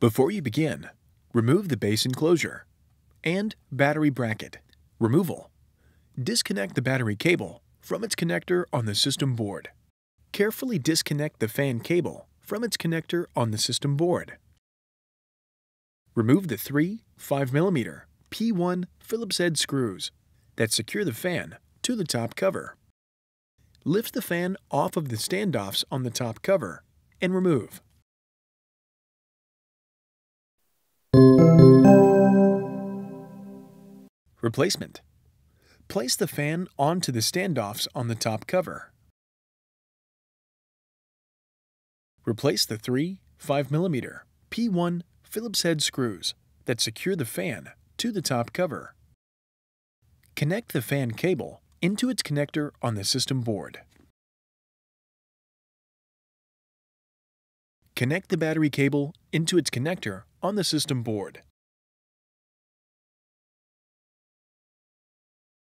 Before you begin, remove the base enclosure and battery bracket. Removal. Disconnect the battery cable from its connector on the system board. Carefully disconnect the fan cable from its connector on the system board. Remove the three 5mm P1 Phillips head screws that secure the fan to the top cover. Lift the fan off of the standoffs on the top cover and remove. Replacement. Place the fan onto the standoffs on the top cover. Replace the three 5mm P1 Phillips head screws that secure the fan to the top cover. Connect the fan cable into its connector on the system board. Connect the battery cable into its connector on the system board.